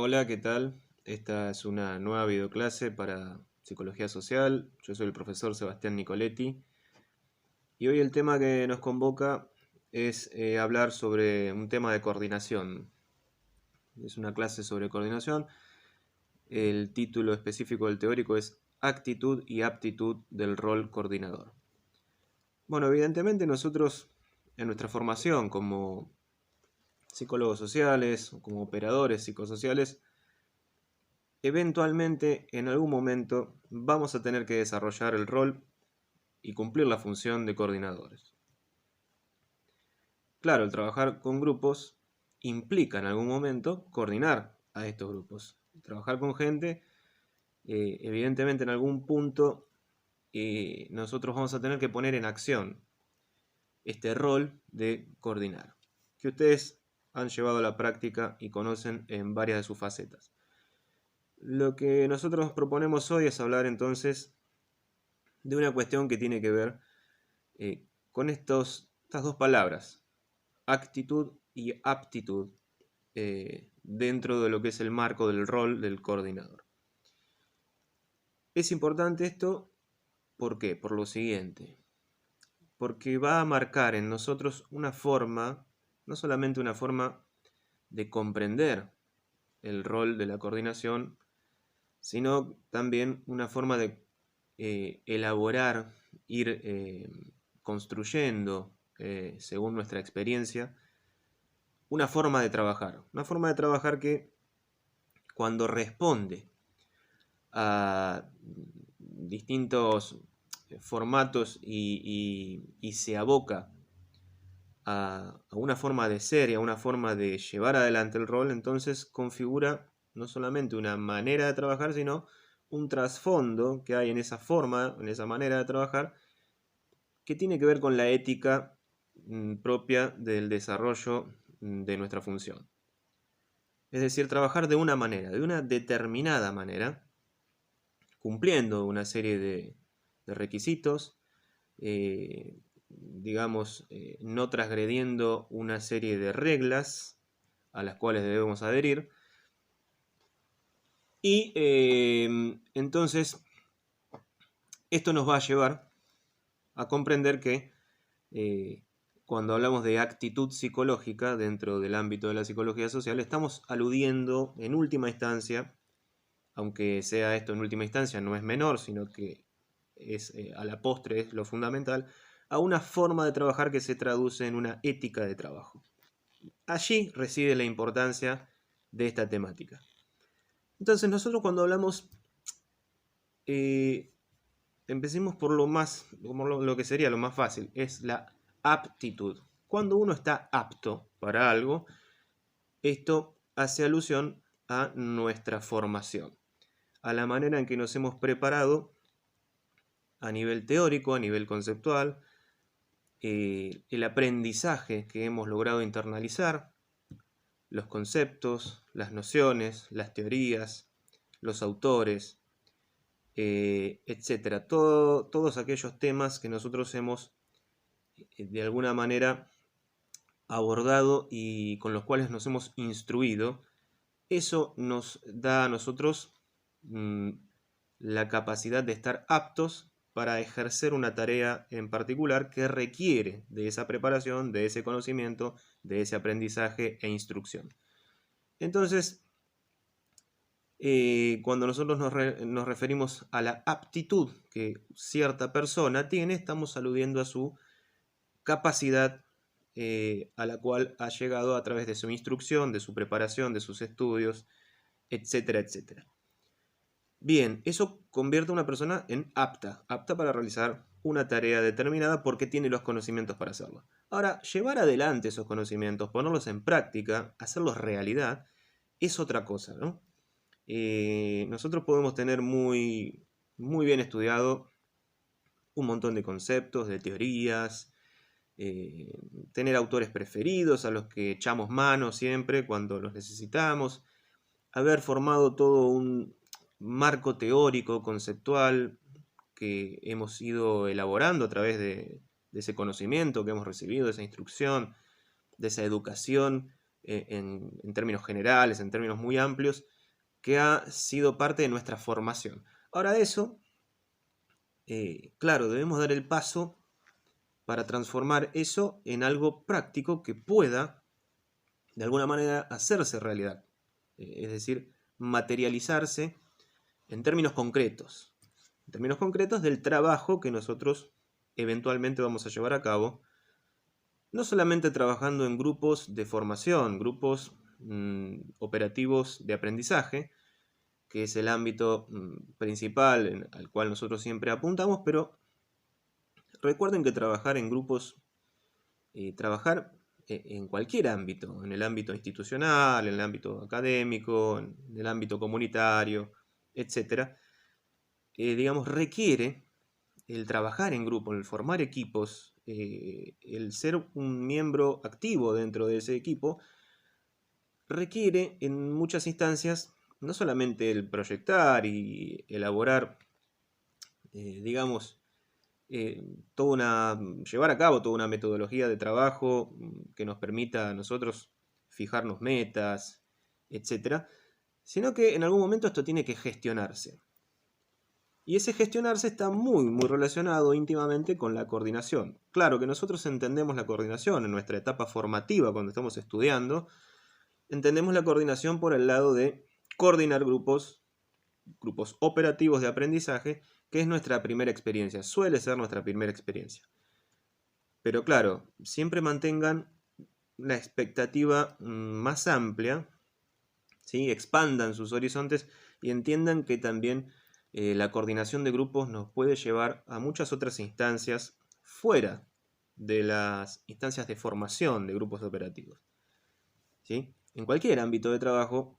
Hola, ¿qué tal? Esta es una nueva videoclase para Psicología Social. Yo soy el profesor Sebastián Nicoletti y hoy el tema que nos convoca es hablar sobre un tema de coordinación. Es una clase sobre coordinación. El título específico del teórico es Actitud y aptitud del rol coordinador. Bueno, evidentemente nosotros en nuestra formación como psicólogos sociales, o como operadores psicosociales, eventualmente, en algún momento, vamos a tener que desarrollar el rol y cumplir la función de coordinadores. Claro, el trabajar con grupos implica en algún momento coordinar a estos grupos. Trabajar con gente, evidentemente en algún punto nosotros vamos a tener que poner en acción este rol de coordinar, que ustedes han llevado a la práctica y conocen en varias de sus facetas. Lo que nosotros proponemos hoy es hablar entonces de una cuestión que tiene que ver con estas dos palabras, actitud y aptitud, dentro de lo que es el marco del rol del coordinador. Es importante esto, ¿por qué? Por lo siguiente, porque va a marcar en nosotros una forma, no solamente una forma de comprender el rol de la coordinación, sino también una forma de elaborar, ir construyendo, según nuestra experiencia, una forma de trabajar que cuando responde a distintos formatos y se aboca a una forma de ser y a una forma de llevar adelante el rol, entonces configura no solamente una manera de trabajar, sino un trasfondo que hay en esa forma, en esa manera de trabajar, que tiene que ver con la ética propia del desarrollo de nuestra función. Es decir, trabajar de una manera, de una determinada manera, cumpliendo una serie de requisitos, digamos, no transgrediendo una serie de reglas a las cuales debemos adherir. Y entonces, esto nos va a llevar a comprender que cuando hablamos de actitud psicológica dentro del ámbito de la psicología social, estamos aludiendo en última instancia, aunque sea esto en última instancia no es menor, sino que es a la postre es lo fundamental, a una forma de trabajar que se traduce en una ética de trabajo. Allí reside la importancia de esta temática. Entonces nosotros cuando hablamos, empecemos por lo que sería lo más fácil, es la aptitud. Cuando uno está apto para algo, esto hace alusión a nuestra formación, a la manera en que nos hemos preparado a nivel teórico, a nivel conceptual, el aprendizaje que hemos logrado internalizar, los conceptos, las nociones, las teorías, los autores, etcétera. Todos aquellos temas que nosotros hemos de alguna manera abordado y con los cuales nos hemos instruido, eso nos da a nosotros mmm, la capacidad de estar aptos para ejercer una tarea en particular que requiere de esa preparación, de ese conocimiento, de ese aprendizaje e instrucción. Entonces, cuando nosotros nos referimos a la aptitud que cierta persona tiene, estamos aludiendo a su capacidad a la cual ha llegado a través de su instrucción, de su preparación, de sus estudios, etcétera, etcétera. Bien, eso convierte a una persona en apta para realizar una tarea determinada porque tiene los conocimientos para hacerlo. Ahora, llevar adelante esos conocimientos, ponerlos en práctica, hacerlos realidad, es otra cosa, ¿no? Nosotros podemos tener muy bien estudiado un montón de conceptos, de teorías, tener autores preferidos a los que echamos mano siempre cuando los necesitamos, haber formado todo un marco teórico, conceptual, que hemos ido elaborando a través de ese conocimiento que hemos recibido, de esa instrucción, de esa educación en términos generales, en términos muy amplios, que ha sido parte de nuestra formación. Ahora eso, claro, debemos dar el paso para transformar eso en algo práctico que pueda, de alguna manera, hacerse realidad. Es decir, materializarse en términos concretos. En términos concretos del trabajo que nosotros eventualmente vamos a llevar a cabo. No solamente trabajando en grupos de formación, grupos operativos de aprendizaje, que es el ámbito principal al cual nosotros siempre apuntamos, pero recuerden que trabajar en grupos, trabajar en cualquier ámbito, en el ámbito institucional, en el ámbito académico, en el ámbito comunitario, etc., digamos, requiere el trabajar en grupo, el formar equipos, el ser un miembro activo dentro de ese equipo, requiere en muchas instancias no solamente el proyectar y elaborar, digamos, llevar a cabo toda una metodología de trabajo que nos permita a nosotros fijarnos metas, etcétera, sino que en algún momento esto tiene que gestionarse. Y ese gestionarse está muy relacionado íntimamente con la coordinación. Claro que nosotros entendemos la coordinación en nuestra etapa formativa cuando estamos estudiando, entendemos la coordinación por el lado de coordinar grupos operativos de aprendizaje, que es nuestra primera experiencia, suele ser nuestra primera experiencia. Pero claro, siempre mantengan la expectativa más amplia, ¿sí? Expandan sus horizontes y entiendan que también la coordinación de grupos nos puede llevar a muchas otras instancias fuera de las instancias de formación de grupos operativos, ¿sí? En cualquier ámbito de trabajo,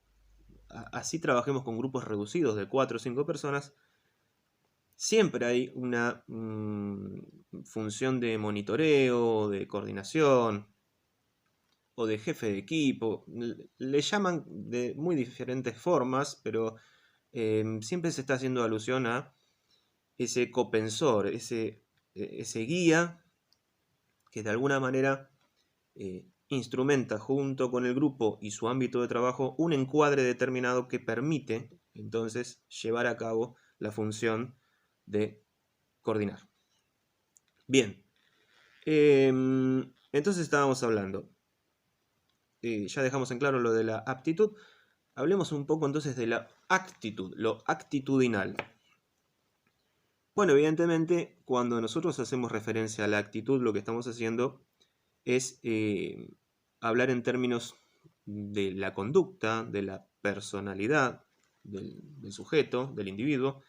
así trabajemos con grupos reducidos de 4 o 5 personas, siempre hay una función de monitoreo, de coordinación o de jefe de equipo. Le llaman de muy diferentes formas, pero siempre se está haciendo alusión a ese copensor, ese guía que de alguna manera instrumenta junto con el grupo y su ámbito de trabajo un encuadre determinado que permite entonces llevar a cabo la función de coordinar. Bien, entonces estábamos hablando, ya dejamos en claro lo de la aptitud, hablemos un poco entonces de la actitud, lo actitudinal. Bueno, evidentemente, cuando nosotros hacemos referencia a la actitud, lo que estamos haciendo es hablar en términos de la conducta, de la personalidad del sujeto, del individuo,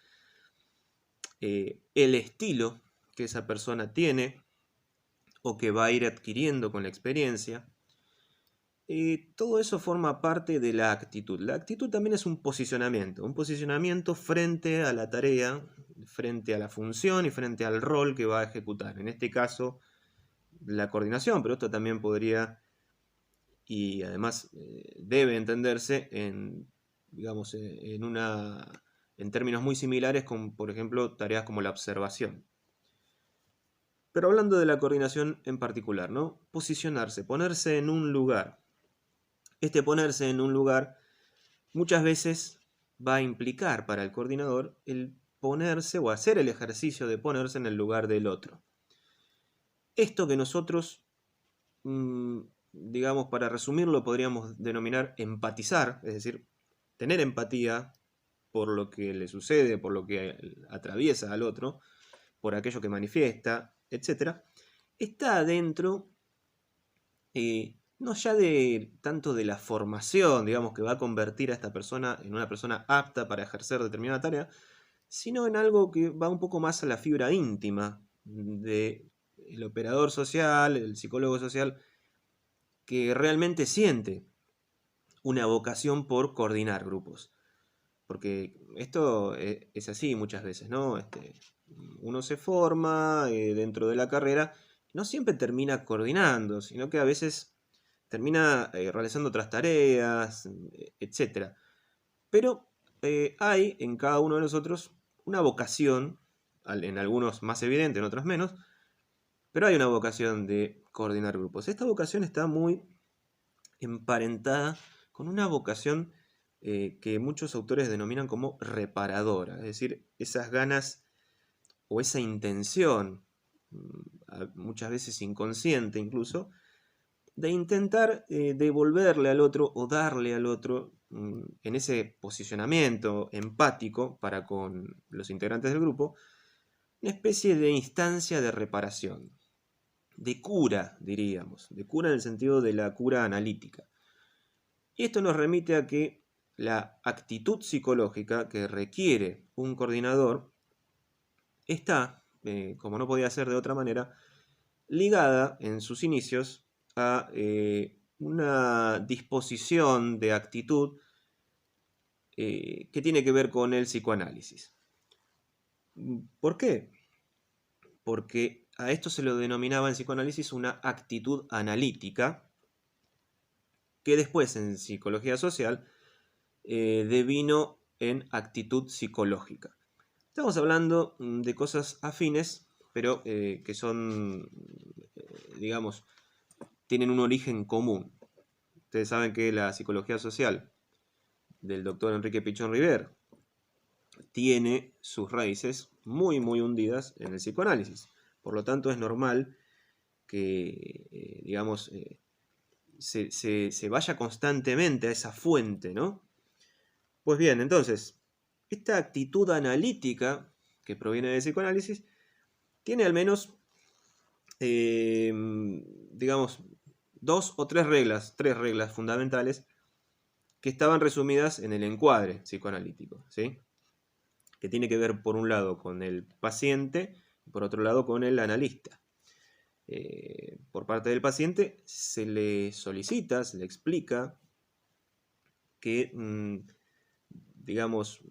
el estilo que esa persona tiene o que va a ir adquiriendo con la experiencia. Todo eso forma parte de la actitud. La actitud también es un posicionamiento frente a la tarea, frente a la función y frente al rol que va a ejecutar. En este caso, la coordinación, pero esto también podría y además debe entenderse digamos, en términos muy similares con, por ejemplo, tareas como la observación. Pero hablando de la coordinación en particular, ¿no? Posicionarse, ponerse en un lugar. Este ponerse en un lugar muchas veces va a implicar para el coordinador el ponerse o hacer el ejercicio de ponerse en el lugar del otro. Esto que nosotros, digamos, para resumirlo, podríamos denominar empatizar, es decir, tener empatía por lo que le sucede, por lo que atraviesa al otro, por aquello que manifiesta, etc., está dentro, no ya de tanto de la formación, digamos, que va a convertir a esta persona en una persona apta para ejercer determinada tarea, sino en algo que va un poco más a la fibra íntima del operador social, el psicólogo social, que realmente siente una vocación por coordinar grupos. Porque esto es así muchas veces, ¿no? Uno se forma dentro de la carrera, no siempre termina coordinando, sino que a veces termina realizando otras tareas, etc. Pero hay en cada uno de nosotros una vocación, en algunos más evidente, en otros menos, pero hay una vocación de coordinar grupos. Esta vocación está muy emparentada con una vocación que muchos autores denominan como reparadora, es decir, esas ganas o esa intención, muchas veces inconsciente incluso, de intentar devolverle al otro o darle al otro en ese posicionamiento empático para con los integrantes del grupo, una especie de instancia de reparación, de cura, diríamos, de cura en el sentido de la cura analítica. Y esto nos remite a que la actitud psicológica que requiere un coordinador está, como no podía ser de otra manera, ligada en sus inicios a una disposición de actitud que tiene que ver con el psicoanálisis. ¿Por qué? Porque a esto se lo denominaba en psicoanálisis una actitud analítica, que después en psicología social devino en actitud psicológica. Estamos hablando de cosas afines, pero que son, digamos, tienen un origen común. Ustedes saben que la psicología social del doctor Enrique Pichón River tiene sus raíces muy hundidas en el psicoanálisis. Por lo tanto, es normal que, digamos, se vaya constantemente a esa fuente, ¿no? Pues bien, entonces, esta actitud analítica que proviene del psicoanálisis tiene al menos, digamos, dos o tres reglas fundamentales que estaban resumidas en el encuadre psicoanalítico, ¿sí? Que tiene que ver por un lado con el paciente y por otro lado con el analista. Por parte del paciente se le solicita, se le explica que, digamos,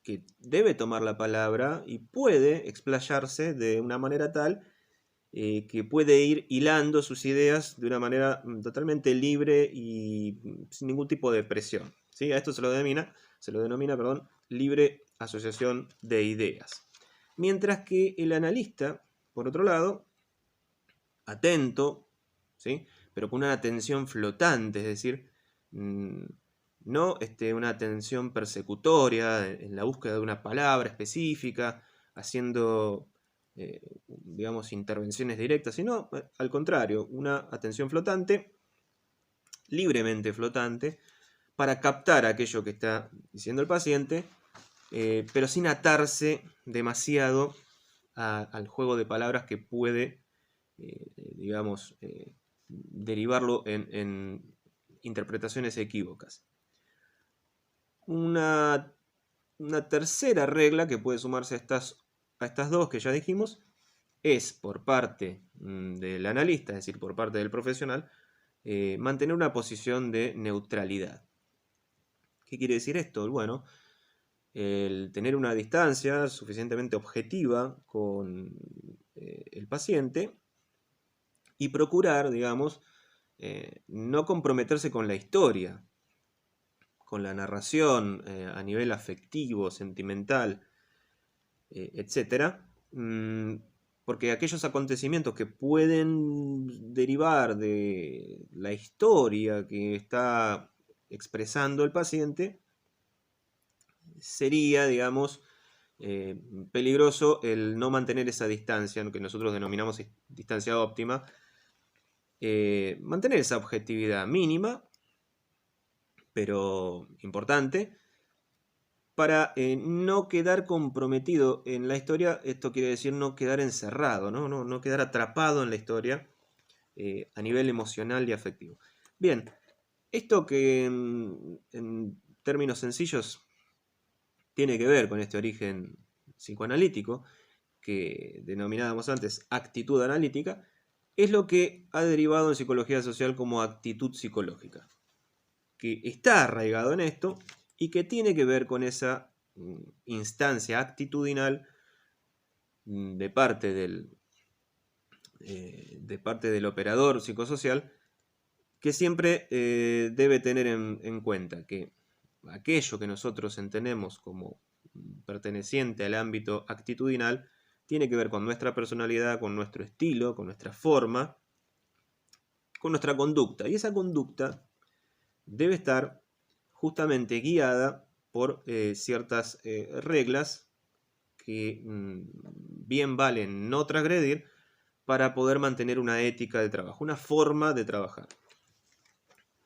que debe tomar la palabra y puede explayarse de una manera tal que puede ir hilando sus ideas de una manera totalmente libre y sin ningún tipo de presión, ¿sí? A esto se lo denomina, libre asociación de ideas. Mientras que el analista, por otro lado, atento, ¿sí? Pero con una atención flotante, es decir, no una atención persecutoria en la búsqueda de una palabra específica, haciendo, digamos, intervenciones directas, sino al contrario, una atención flotante, libremente flotante, para captar aquello que está diciendo el paciente, pero sin atarse demasiado al juego de palabras que puede, digamos, derivarlo en interpretaciones equívocas. Una tercera regla que puede sumarse a estas dos que ya dijimos es por parte del analista, es decir, por parte del profesional, mantener una posición de neutralidad. ¿Qué quiere decir esto? Bueno, el tener una distancia suficientemente objetiva con el paciente y procurar, digamos, no comprometerse con la historia, con la narración a nivel afectivo, sentimental, etc. Porque aquellos acontecimientos que pueden derivar de la historia que está expresando el paciente, sería, digamos, peligroso el no mantener esa distancia, lo que nosotros denominamos distancia óptima, mantener esa objetividad mínima, pero importante, para no quedar comprometido en la historia. Esto quiere decir no quedar encerrado, no quedar atrapado en la historia a nivel emocional y afectivo. Bien, esto que en términos sencillos tiene que ver con este origen psicoanalítico, que denominábamos antes actitud analítica, es lo que ha derivado en psicología social como actitud psicológica, que está arraigado en esto y que tiene que ver con esa instancia actitudinal de parte del operador psicosocial, que siempre debe tener en cuenta que aquello que nosotros entendemos como perteneciente al ámbito actitudinal tiene que ver con nuestra personalidad, con nuestro estilo, con nuestra forma, con nuestra conducta. Y esa conducta debe estar justamente guiada por ciertas reglas que bien valen no transgredir para poder mantener una ética de trabajo, una forma de trabajar.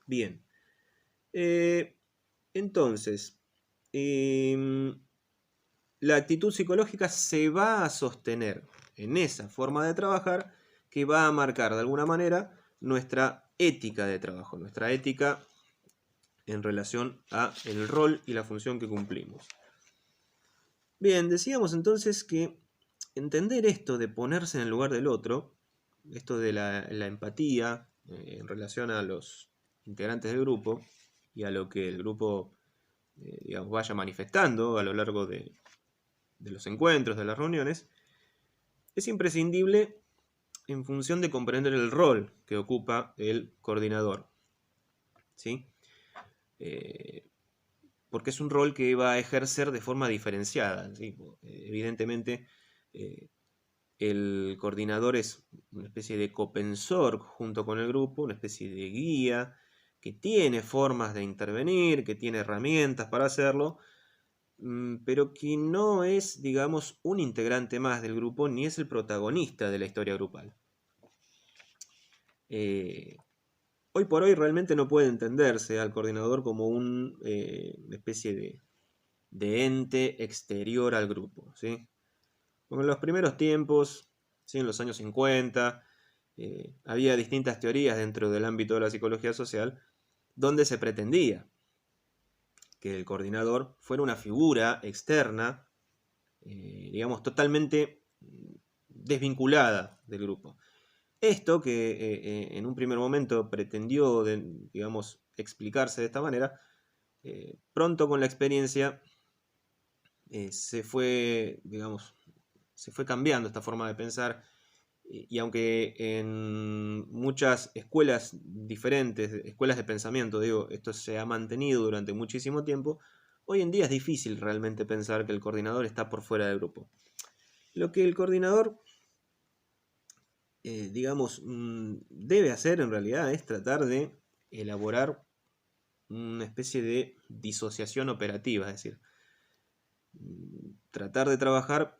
Bien. Entonces, la actitud psicológica se va a sostener en esa forma de trabajar que va a marcar de alguna manera nuestra ética de trabajo, nuestra ética en relación a el rol y la función que cumplimos. Bien, decíamos entonces que entender esto de ponerse en el lugar del otro, esto de la empatía en relación a los integrantes del grupo y a lo que el grupo digamos, vaya manifestando a lo largo de los encuentros, de las reuniones, es imprescindible en función de comprender el rol que ocupa el coordinador. ¿Sí? Porque es un rol que va a ejercer de forma diferenciada. ¿Sí? Evidentemente, el coordinador es una especie de copensor junto con el grupo, una especie de guía, que tiene formas de intervenir, que tiene herramientas para hacerlo, pero que no es, digamos, un integrante más del grupo, ni es el protagonista de la historia grupal. Hoy por hoy realmente no puede entenderse al coordinador como una especie de ente exterior al grupo, ¿sí? Como en los primeros tiempos, ¿sí? En los años 50, había distintas teorías dentro del ámbito de la psicología social donde se pretendía que el coordinador fuera una figura externa, digamos, totalmente desvinculada del grupo. Esto que en un primer momento pretendió, digamos, explicarse de esta manera, pronto con la experiencia se fue, digamos, se fue cambiando esta forma de pensar y aunque en muchas escuelas diferentes, escuelas de pensamiento, digo, esto se ha mantenido durante muchísimo tiempo, hoy en día es difícil realmente pensar que el coordinador está por fuera del grupo. Lo que el coordinador, digamos, debe hacer en realidad es tratar de elaborar una especie de disociación operativa, es decir, tratar de trabajar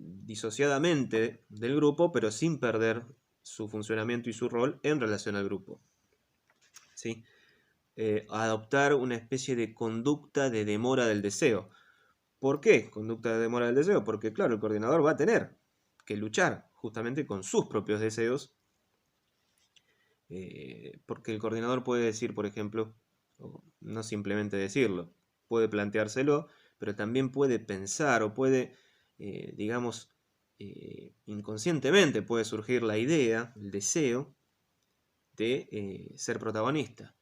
disociadamente del grupo, pero sin perder su funcionamiento y su rol en relación al grupo. ¿Sí? Adoptar una especie de conducta de demora del deseo. ¿Por qué conducta de demora del deseo? Porque, claro, el coordinador va a tener que luchar justamente con sus propios deseos, porque el coordinador puede decir, por ejemplo, o no simplemente decirlo, puede planteárselo, pero también puede pensar o puede, digamos, inconscientemente puede surgir la idea, el deseo de ser protagonista,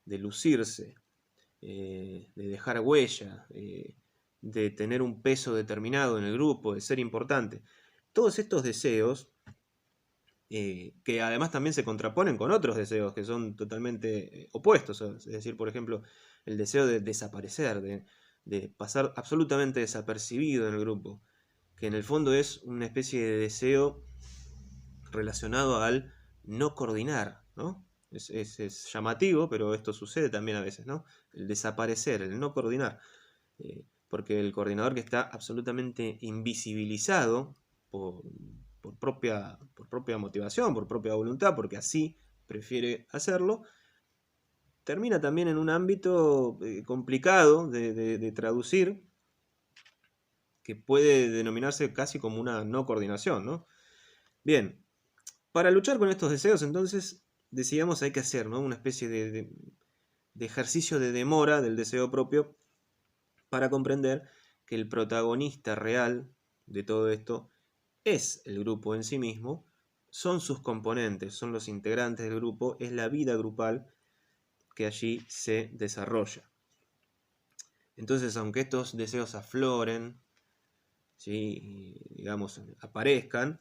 de lucirse, de dejar huella, de tener un peso determinado en el grupo, de ser importante. Todos estos deseos, que además también se contraponen con otros deseos que son totalmente opuestos, es decir, por ejemplo, el deseo de desaparecer, de pasar absolutamente desapercibido en el grupo, que en el fondo es una especie de deseo relacionado al no coordinar, ¿no? Es llamativo, pero esto sucede también a veces, ¿no? El desaparecer, el no coordinar. Porque el coordinador que está absolutamente invisibilizado por propia motivación, por propia voluntad, porque así prefiere hacerlo, termina también en un ámbito complicado de traducir, que puede denominarse casi como una no coordinación, ¿no? Bien, para luchar con estos deseos, entonces, decíamos, hay que hacer, ¿no? Una especie de ejercicio de demora del deseo propio para comprender que el protagonista real de todo esto es el grupo en sí mismo, son sus componentes, son los integrantes del grupo, es la vida grupal que allí se desarrolla. Entonces, aunque estos deseos afloren, ¿sí? Digamos, aparezcan,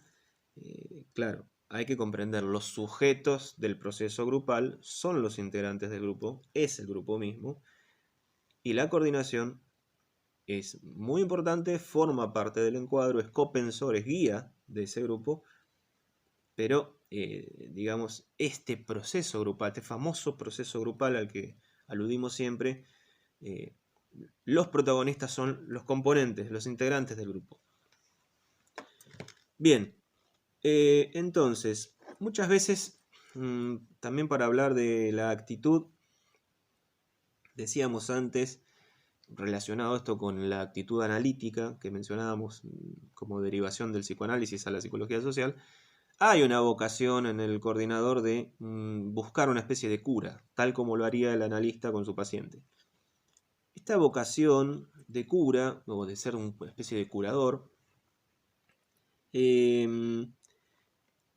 claro, hay que comprender los sujetos del proceso grupal, son los integrantes del grupo, es el grupo mismo, y la coordinación es muy importante, forma parte del encuadro, es copensor, es guía de ese grupo, pero digamos, este proceso grupal, este famoso proceso grupal al que aludimos siempre, los protagonistas son los componentes, los integrantes del grupo. Bien, entonces, muchas veces, también para hablar de la actitud, decíamos antes, relacionado esto con la actitud analítica que mencionábamos como derivación del psicoanálisis a la psicología social, hay una vocación en el coordinador de buscar una especie de cura, tal como lo haría el analista con su paciente. Esta vocación de cura, o de ser una especie de curador,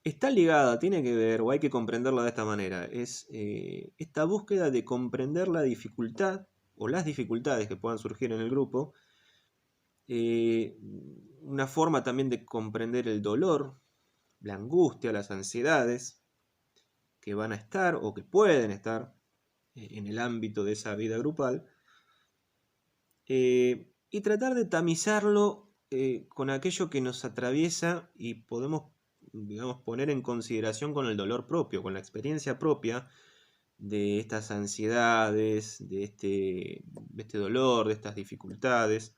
está ligada, tiene que ver, o hay que comprenderla de esta manera, es esta búsqueda de comprender la dificultad o las dificultades que puedan surgir en el grupo, una forma también de comprender el dolor, la angustia, las ansiedades que van a estar o que pueden estar en el ámbito de esa vida grupal, y tratar de tamizarlo con aquello que nos atraviesa y podemos, digamos, poner en consideración con el dolor propio, con la experiencia propia de estas ansiedades, de este dolor, de estas dificultades.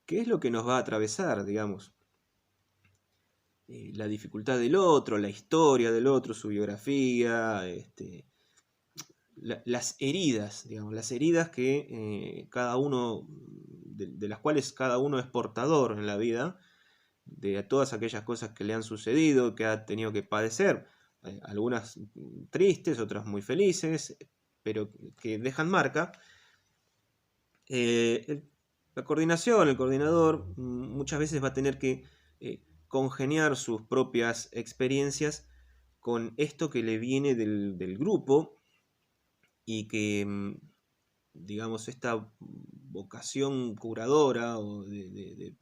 ¿Qué es lo que nos va a atravesar, digamos? La dificultad del otro, la historia del otro, su biografía, las heridas, digamos, las heridas que cada uno, de las cuales cada uno es portador en la vida, de todas aquellas cosas que le han sucedido, que ha tenido que padecer, algunas tristes, otras muy felices, pero que dejan marca. La coordinación, el coordinador, muchas veces va a tener que congeniar sus propias experiencias con esto que le viene del grupo, y que, digamos, esta vocación curadora o de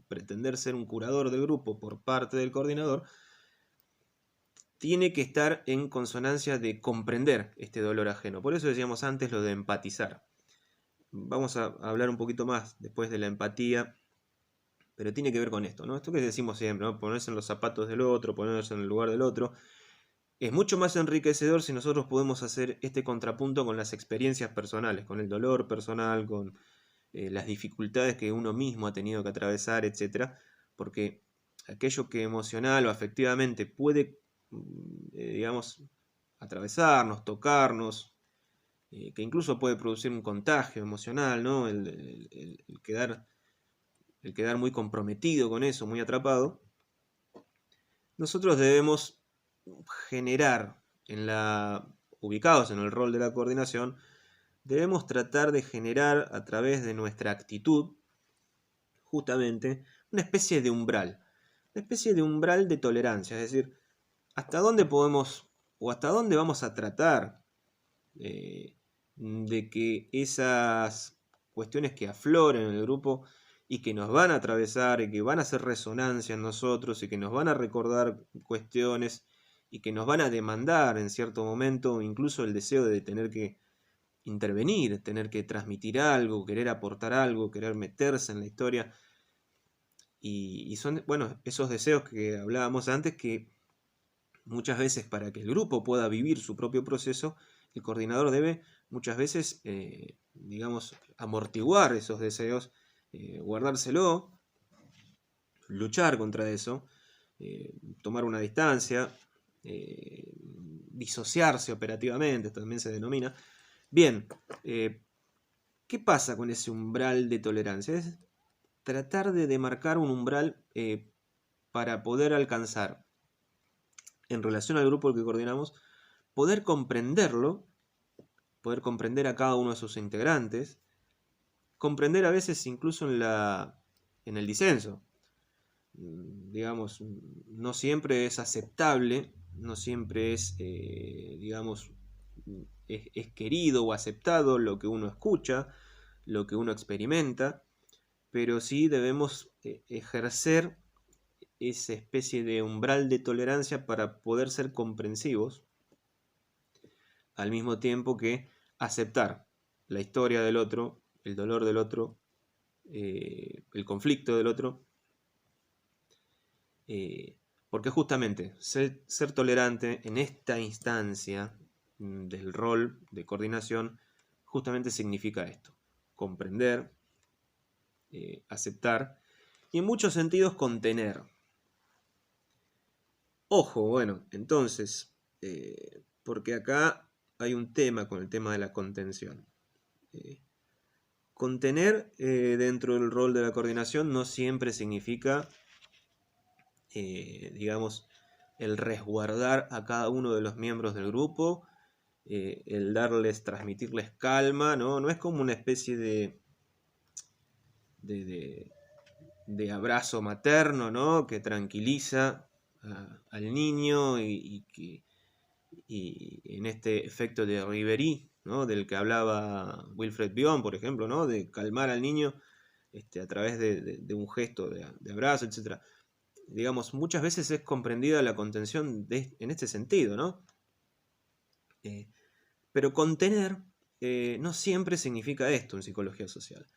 pretender ser un curador del grupo por parte del coordinador, tiene que estar en consonancia de comprender este dolor ajeno. Por eso decíamos antes lo de empatizar. Vamos a hablar un poquito más después de la empatía, pero tiene que ver con esto, ¿no? Esto que decimos siempre, ¿no? Ponerse en los zapatos del otro, ponerse en el lugar del otro. Es mucho más enriquecedor si nosotros podemos hacer este contrapunto con las experiencias personales, con el dolor personal, con las dificultades que uno mismo ha tenido que atravesar, etc. Porque aquello que emocional o afectivamente puede, digamos, atravesarnos, tocarnos, que incluso puede producir un contagio emocional, ¿no? El quedar muy comprometido con eso, muy atrapado, nosotros debemos generar, ubicados en el rol de la coordinación, debemos tratar de generar a través de nuestra actitud, justamente, una especie de umbral de tolerancia, es decir, hasta dónde podemos o hasta dónde vamos a tratar de que esas cuestiones que afloren en el grupo y que nos van a atravesar y que van a hacer resonancia en nosotros y que nos van a recordar cuestiones y que nos van a demandar en cierto momento incluso el deseo de tener que intervenir, tener que transmitir algo, querer aportar algo, querer meterse en la historia. Y son, bueno, esos deseos que hablábamos antes, que muchas veces, para que el grupo pueda vivir su propio proceso, el coordinador debe muchas veces, digamos, amortiguar esos deseos, guardárselo, luchar contra eso, tomar una distancia, disociarse operativamente, también se denomina. Bien, ¿qué pasa con ese umbral de tolerancia? Es tratar de demarcar un umbral para poder alcanzar, en relación al grupo al que coordinamos, poder comprenderlo, poder comprender a cada uno de sus integrantes, comprender a veces incluso en el disenso. Digamos, no siempre es aceptable, no siempre es, digamos, es querido o aceptado lo que uno escucha, lo que uno experimenta, pero sí debemos ejercer esa especie de umbral de tolerancia para poder ser comprensivos, al mismo tiempo que aceptar la historia del otro, el dolor del otro, el conflicto del otro, Porque justamente ser tolerante en esta instancia del rol de coordinación justamente significa esto: comprender, aceptar y en muchos sentidos contener. Ojo, bueno, entonces, porque acá hay un tema con el tema de la contención. Contener dentro del rol de la coordinación no siempre significa, digamos, el resguardar a cada uno de los miembros del grupo, el transmitirles calma, ¿no? No es como una especie de abrazo materno, ¿no? Que tranquiliza al niño y en este efecto de Ribery, ¿no? Del que hablaba Wilfred Bion, por ejemplo, ¿no? De calmar al niño a través de un gesto de abrazo, etc. Digamos, muchas veces es comprendida la contención en este sentido, ¿no? Pero contener no siempre significa esto en psicología social.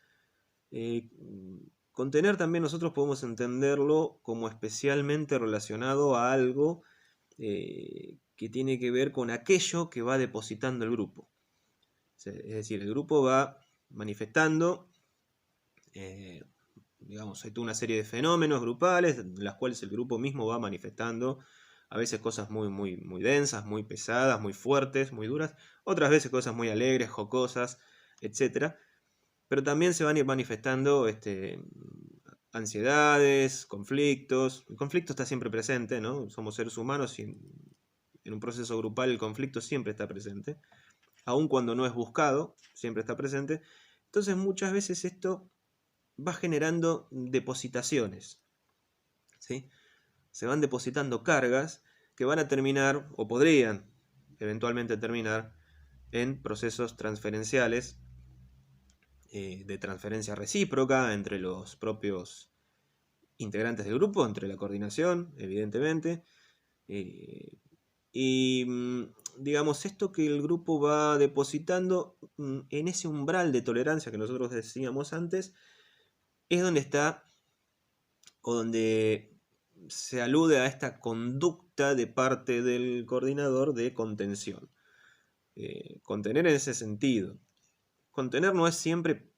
Contener también nosotros podemos entenderlo como especialmente relacionado a algo que tiene que ver con aquello que va depositando el grupo. Es decir, el grupo va manifestando, digamos, hay toda una serie de fenómenos grupales en las cuales el grupo mismo va manifestando a veces cosas muy, muy, muy densas, muy pesadas, muy fuertes, muy duras, otras veces cosas muy alegres, jocosas, etc. Pero también se van a ir manifestando ansiedades, conflictos. El conflicto está siempre presente, ¿no? Somos seres humanos y en un proceso grupal el conflicto siempre está presente. Aun cuando no es buscado, siempre está presente. Entonces muchas veces esto va generando depositaciones, ¿sí? Se van depositando cargas que van a terminar, o podrían eventualmente terminar, en procesos transferenciales, de transferencia recíproca entre los propios integrantes del grupo, entre la coordinación, evidentemente, y digamos, esto que el grupo va depositando en ese umbral de tolerancia que nosotros decíamos antes, es donde está, o donde se alude a esta conducta de parte del coordinador de contención. Contener en ese sentido. Contener no es siempre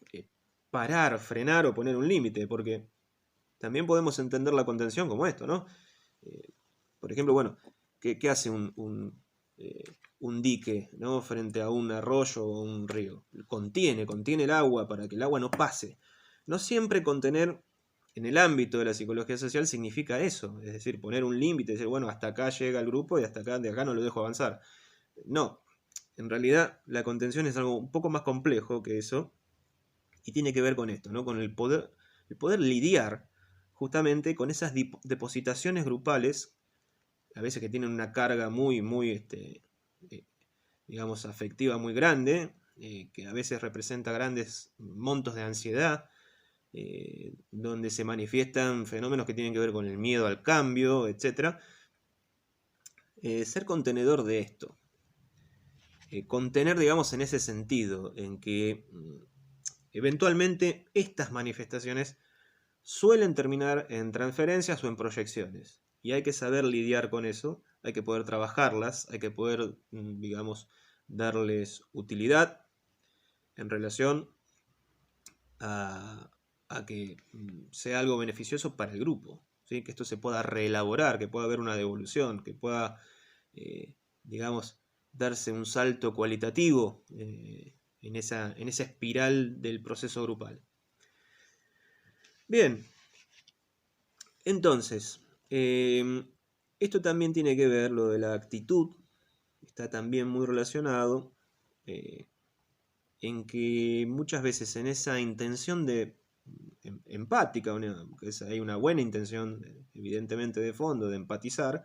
parar, frenar o poner un límite, porque también podemos entender la contención como esto, ¿no? Por ejemplo, bueno, ¿qué hace un dique, ¿no? Frente a un arroyo o un río? Contiene el agua para que el agua no pase. No siempre contener en el ámbito de la psicología social significa eso, es decir, poner un límite, decir, bueno, hasta acá llega el grupo y hasta acá, de acá no lo dejo avanzar. No, en realidad la contención es algo un poco más complejo que eso y tiene que ver con esto, ¿no? Con el poder lidiar justamente con esas depositaciones grupales, a veces que tienen una carga muy, muy, digamos, afectiva muy grande, que a veces representa grandes montos de ansiedad, donde se manifiestan fenómenos que tienen que ver con el miedo al cambio, etc. Ser contenedor de esto. Contener, digamos, en ese sentido, en que eventualmente estas manifestaciones suelen terminar en transferencias o en proyecciones. Y hay que saber lidiar con eso, hay que poder trabajarlas, hay que poder, digamos, darles utilidad en relación a que sea algo beneficioso para el grupo, ¿sí? Que esto se pueda reelaborar, que pueda haber una devolución, que pueda, digamos, darse un salto cualitativo en esa espiral del proceso grupal. Bien, entonces, esto también tiene que ver, lo de la actitud, está también muy relacionado en que muchas veces en esa intención de empática, hay una buena intención evidentemente de fondo de empatizar,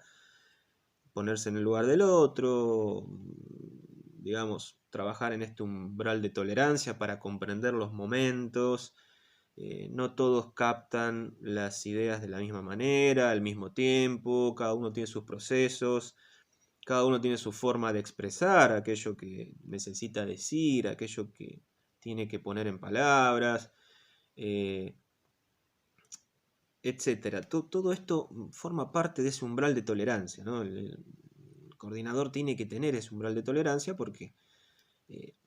ponerse en el lugar del otro, digamos, trabajar en este umbral de tolerancia para comprender los momentos. No todos captan las ideas de la misma manera, al mismo tiempo, cada uno tiene sus procesos, cada uno tiene su forma de expresar aquello que necesita decir, aquello que tiene que poner en palabras. etcétera. Todo esto forma parte de ese umbral de tolerancia, ¿no? El coordinador tiene que tener ese umbral de tolerancia porque,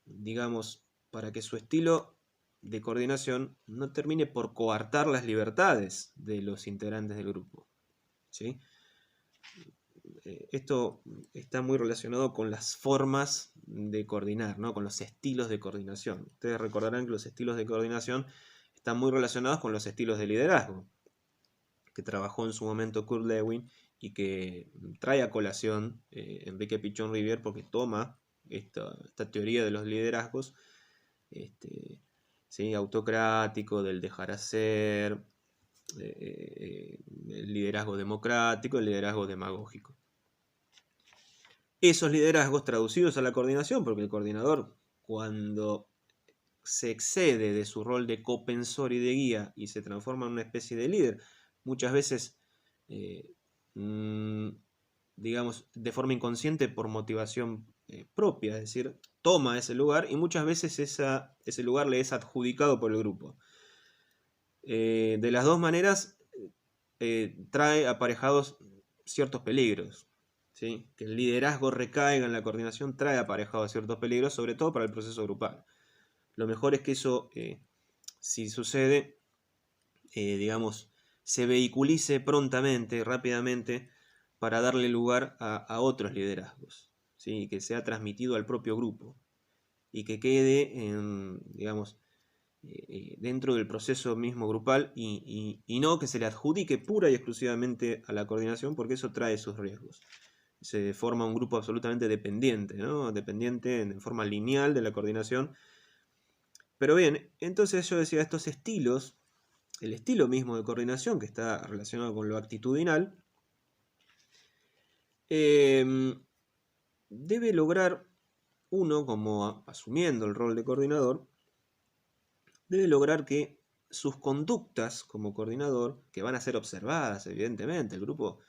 digamos, para que su estilo de coordinación no termine por coartar las libertades de los integrantes del grupo, ¿sí? Esto está muy relacionado con las formas de coordinar, ¿no? Con los estilos de coordinación. Ustedes recordarán que los estilos de coordinación están muy relacionados con los estilos de liderazgo, que trabajó en su momento Kurt Lewin y que trae a colación Enrique Pichon Rivière porque toma esta teoría de los liderazgos, ¿sí? Autocrático, del dejar hacer, el liderazgo democrático, el liderazgo demagógico. Esos liderazgos traducidos a la coordinación, porque el coordinador, cuando se excede de su rol de copensor y de guía y se transforma en una especie de líder, muchas veces, digamos, de forma inconsciente por motivación propia, es decir, toma ese lugar y muchas veces ese lugar le es adjudicado por el grupo. De las dos maneras, trae aparejados ciertos peligros. ¿Sí? Que el liderazgo recaiga en la coordinación trae aparejados ciertos peligros, sobre todo para el proceso grupal. Lo mejor es que eso, si sucede, digamos, se vehiculice prontamente, rápidamente, para darle lugar a otros liderazgos, ¿sí? Que sea transmitido al propio grupo y que quede, digamos, dentro del proceso mismo grupal y no que se le adjudique pura y exclusivamente a la coordinación, porque eso trae sus riesgos. Se forma un grupo absolutamente dependiente, ¿no? Dependiente en forma lineal de la coordinación. Pero bien, entonces yo decía, estos estilos, el estilo mismo de coordinación que está relacionado con lo actitudinal, debe lograr uno, como asumiendo el rol de coordinador, debe lograr que sus conductas como coordinador, que van a ser observadas evidentemente, el grupo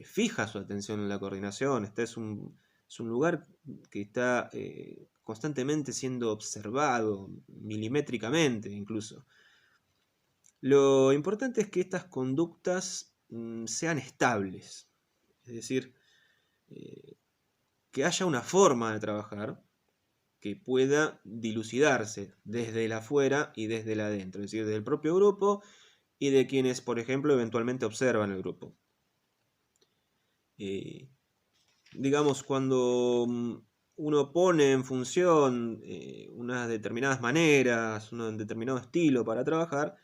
fija su atención en la coordinación, es un lugar que está constantemente siendo observado, milimétricamente incluso. Lo importante es que estas conductas sean estables, es decir, que haya una forma de trabajar que pueda dilucidarse desde el afuera y desde el adentro, es decir, desde el propio grupo y de quienes, por ejemplo, eventualmente observan el grupo. Digamos, cuando uno pone en función unas determinadas maneras, un determinado estilo para trabajar,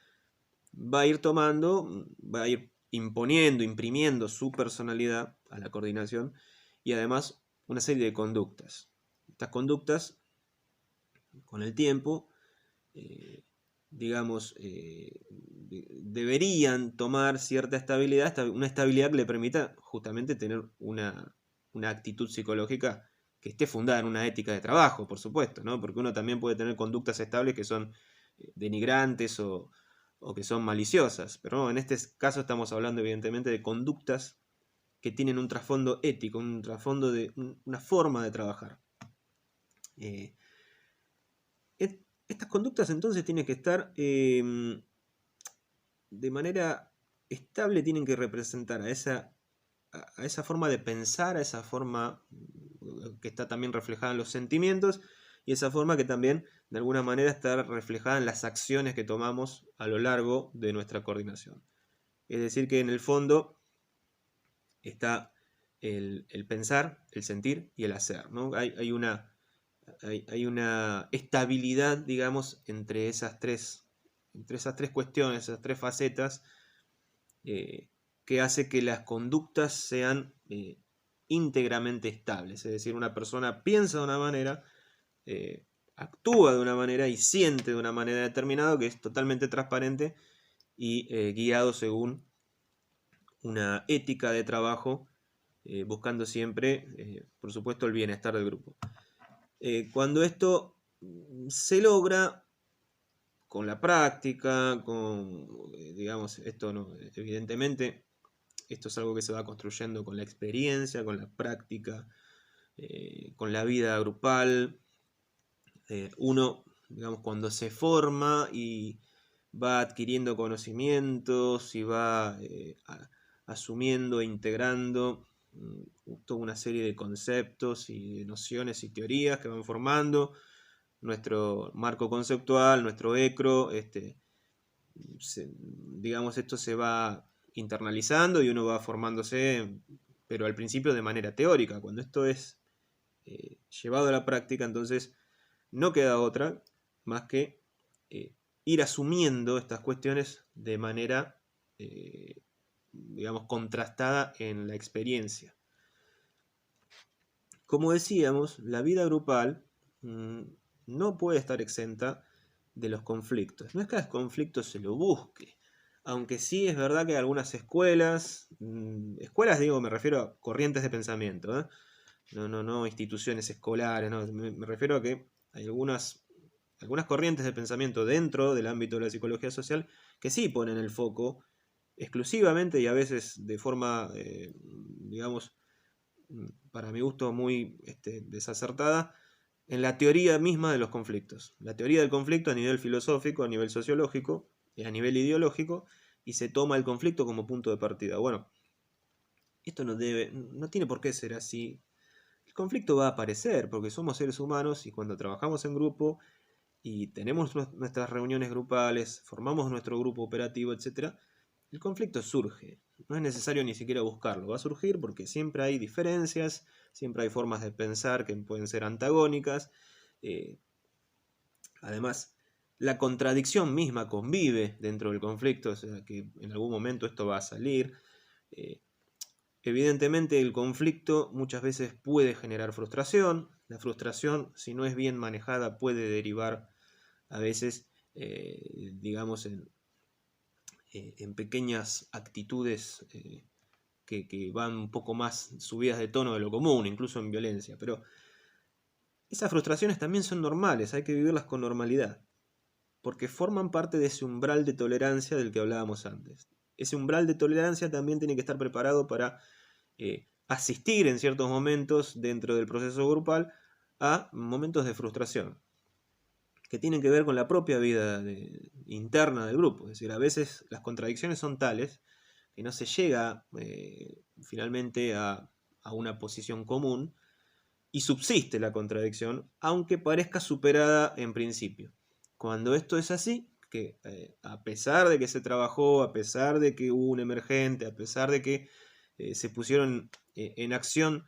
va a ir tomando, va a ir imponiendo, imprimiendo su personalidad a la coordinación y además una serie de conductas. Estas conductas, con el tiempo, digamos, deberían tomar cierta estabilidad, una estabilidad que le permita justamente tener una actitud psicológica que esté fundada en una ética de trabajo, por supuesto, ¿no? Porque uno también puede tener conductas estables que son denigrantes o que son maliciosas, pero no, en este caso estamos hablando evidentemente de conductas que tienen un trasfondo ético, un trasfondo de una forma de trabajar. Estas conductas entonces tienen que estar de manera estable, tienen que representar a esa forma de pensar, a esa forma que está también reflejada en los sentimientos y esa forma que también de alguna manera está reflejada en las acciones que tomamos a lo largo de nuestra coordinación. Es decir, que en el fondo está el pensar, el sentir y el hacer, ¿no? Hay una estabilidad, digamos, entre esas tres cuestiones, esas tres facetas, que hace que las conductas sean íntegramente estables. Es decir, una persona piensa de una manera, actúa de una manera y siente de una manera determinada que es totalmente transparente y guiado según una ética de trabajo, buscando siempre, por supuesto, el bienestar del grupo. Cuando esto se logra con la práctica, digamos, esto no, evidentemente, esto es algo que se va construyendo con la experiencia, con la práctica, con la vida grupal. Uno, digamos, cuando se forma y va adquiriendo conocimientos y va asumiendo e integrando toda una serie de conceptos y de nociones y teorías que van formando nuestro marco conceptual, nuestro ECRO, digamos, esto se va internalizando y uno va formándose, pero al principio de manera teórica. Cuando esto es llevado a la práctica, entonces no queda otra más que ir asumiendo estas cuestiones de manera, digamos, contrastada en la experiencia. Como decíamos, la vida grupal no puede estar exenta de los conflictos. No es que el conflicto se lo busque, aunque sí es verdad que hay algunas escuelas, digo, me refiero a corrientes de pensamiento, ¿eh? No instituciones escolares, no, me refiero a que hay algunas corrientes de pensamiento dentro del ámbito de la psicología social que sí ponen el foco exclusivamente y a veces de forma, digamos, para mi gusto muy desacertada, en la teoría misma de los conflictos. La teoría del conflicto a nivel filosófico, a nivel sociológico y a nivel ideológico, y se toma el conflicto como punto de partida. Bueno, esto no tiene por qué ser así. El conflicto va a aparecer porque somos seres humanos y cuando trabajamos en grupo y tenemos nuestras reuniones grupales, formamos nuestro grupo operativo, etc., el conflicto surge. No es necesario ni siquiera buscarlo. Va a surgir porque siempre hay diferencias, siempre hay formas de pensar que pueden ser antagónicas. Además, la contradicción misma convive dentro del conflicto, o sea que en algún momento esto va a salir. Evidentemente el conflicto muchas veces puede generar frustración. La frustración, si no es bien manejada, puede derivar a veces, digamos, en pequeñas actitudes que van un poco más subidas de tono de lo común, incluso en violencia. Pero esas frustraciones también son normales, hay que vivirlas con normalidad, porque forman parte de ese umbral de tolerancia del que hablábamos antes. Ese umbral de tolerancia también tiene que estar preparado para asistir en ciertos momentos dentro del proceso grupal a momentos de frustración, que tienen que ver con la propia vida interna del grupo. Es decir, a veces las contradicciones son tales que no se llega finalmente a una posición común y subsiste la contradicción, aunque parezca superada en principio. Cuando esto es así, que a pesar de que se trabajó, a pesar de que hubo un emergente, a pesar de que se pusieron en acción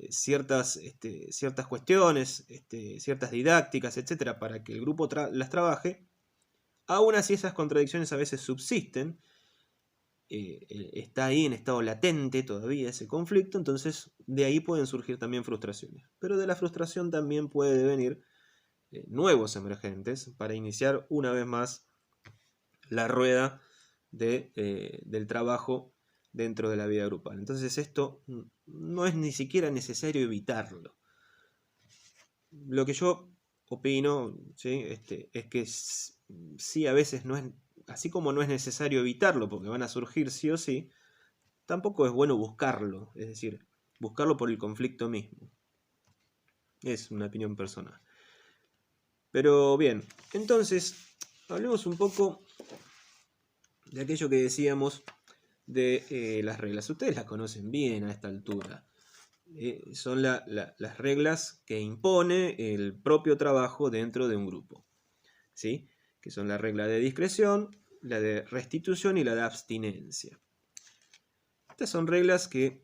ciertas cuestiones, ciertas didácticas, etcétera, para que el grupo las trabaje, aún así esas contradicciones a veces subsisten, está ahí en estado latente todavía ese conflicto, entonces de ahí pueden surgir también frustraciones. Pero de la frustración también puede venir nuevos emergentes para iniciar una vez más la rueda del trabajo dentro de la vida grupal. Entonces esto no es ni siquiera necesario evitarlo. Lo que yo opino, ¿sí? Es que sí, a veces no es, así como no es necesario evitarlo porque van a surgir sí o sí, tampoco es bueno buscarlo, es decir, buscarlo por el conflicto mismo. Es una opinión personal. Pero bien, entonces hablemos un poco de aquello que decíamos de las reglas. Ustedes las conocen bien a esta altura. Son las reglas que impone el propio trabajo dentro de un grupo, ¿sí? Que son la regla de discreción, la de restitución y la de abstinencia. Estas son reglas que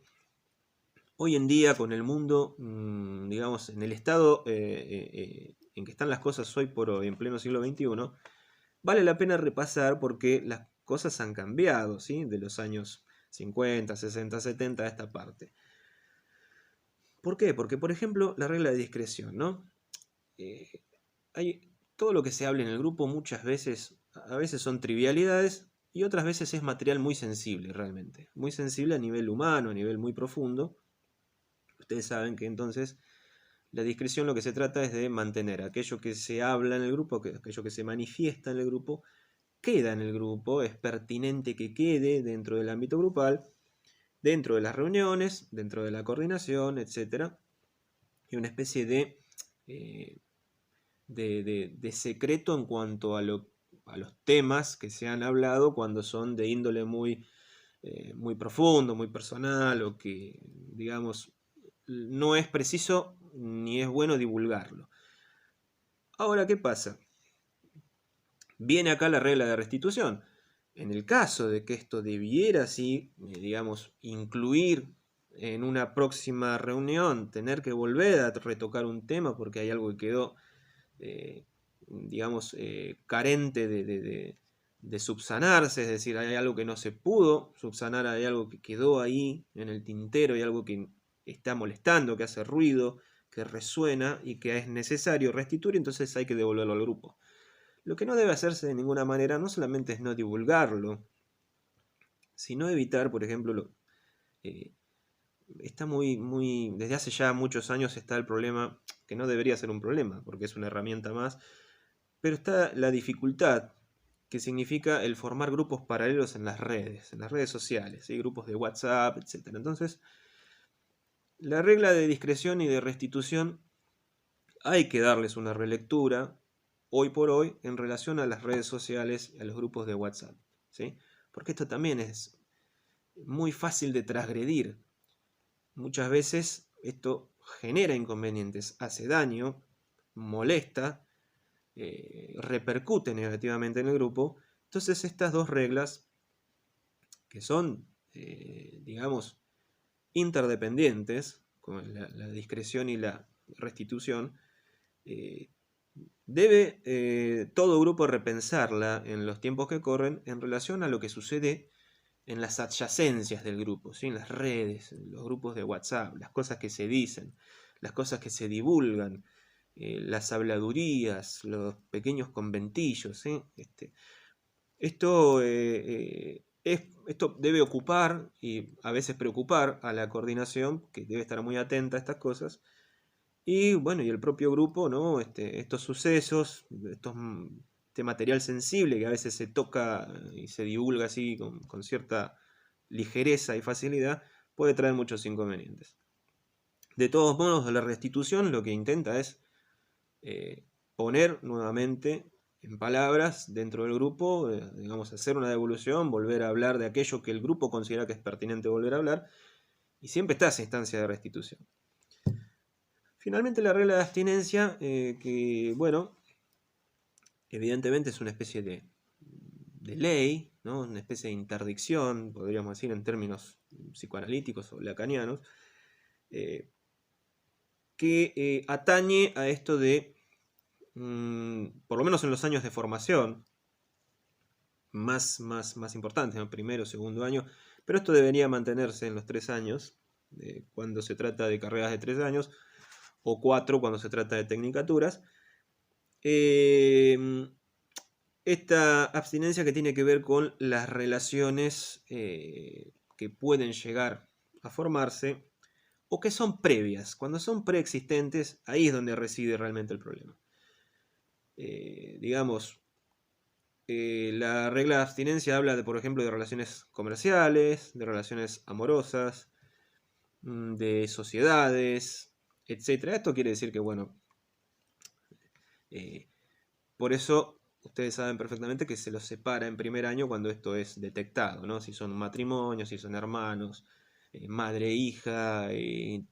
hoy en día con el mundo, digamos, en el estado en que están las cosas hoy por hoy, en pleno siglo XXI, vale la pena repasar porque las cosas han cambiado, ¿sí? De los años 50, 60, 70 a esta parte. ¿Por qué? Porque, por ejemplo, la regla de discreción, ¿no? Hay todo lo que se habla en el grupo muchas veces, a veces son trivialidades y otras veces es material muy sensible realmente. Muy sensible a nivel humano, a nivel muy profundo. Ustedes saben que entonces la discreción lo que se trata es de mantener aquello que se habla en el grupo, aquello que se manifiesta en el grupo, queda en el grupo, es pertinente que quede dentro del ámbito grupal, dentro de las reuniones, dentro de la coordinación, etc. Y una especie de secreto en cuanto a lo a los temas que se han hablado cuando son de índole muy profundo, muy personal, o que, digamos, no es preciso ni es bueno divulgarlo. Ahora, ¿qué pasa? Viene acá la regla de restitución. En el caso de que esto debiera así, digamos, incluir en una próxima reunión, tener que volver a retocar un tema porque hay algo que quedó, digamos, carente de subsanarse, es decir, hay algo que no se pudo subsanar, hay algo que quedó ahí en el tintero, hay algo que está molestando, que hace ruido, que resuena y que es necesario restituir, entonces hay que devolverlo al grupo. Lo que no debe hacerse de ninguna manera no solamente es no divulgarlo, sino evitar, por ejemplo, está desde hace ya muchos años está el problema, que no debería ser un problema, porque es una herramienta más, pero está la dificultad, que significa el formar grupos paralelos en las redes sociales, ¿sí? Grupos de WhatsApp, etc. Entonces, la regla de discreción y de restitución hay que darles una relectura, hoy por hoy, en relación a las redes sociales y a los grupos de WhatsApp, ¿sí? Porque esto también es muy fácil de transgredir. Muchas veces esto genera inconvenientes, hace daño, molesta, repercute negativamente en el grupo. Entonces estas dos reglas, que son, digamos, interdependientes, como la discreción y la restitución, debe todo grupo repensarla en los tiempos que corren en relación a lo que sucede en las adyacencias del grupo, ¿sí? En las redes, en los grupos de WhatsApp, las cosas que se dicen, las cosas que se divulgan, las habladurías, los pequeños conventillos, ¿sí? Esto debe ocupar y a veces preocupar a la coordinación, que debe estar muy atenta a estas cosas. Y bueno, y el propio grupo, ¿no? Estos sucesos, este material sensible que a veces se toca y se divulga así con cierta ligereza y facilidad, puede traer muchos inconvenientes. De todos modos, la restitución lo que intenta es poner nuevamente en palabras dentro del grupo, digamos, hacer una devolución, volver a hablar de aquello que el grupo considera que es pertinente volver a hablar, y siempre está esa instancia de restitución. Finalmente, la regla de abstinencia, que, bueno, evidentemente es una especie de ley, ¿no? Una especie de interdicción, podríamos decir en términos psicoanalíticos o lacanianos, que atañe a esto de, por lo menos en los años de formación, más importantes, ¿no? Primero, segundo año, pero esto debería mantenerse en los 3 años, cuando se trata de carreras de 3 años, o 4 cuando se trata de tecnicaturas. Esta abstinencia que tiene que ver con las relaciones que pueden llegar a formarse o que son previas. Cuando son preexistentes, ahí es donde reside realmente el problema. Digamos, la regla de abstinencia habla, por ejemplo, de relaciones comerciales, de relaciones amorosas, de sociedades, etc. Esto quiere decir que, bueno, por eso ustedes saben perfectamente que se los separa en primer año cuando esto es detectado, ¿no? Si son matrimonios, si son hermanos, madre, hija,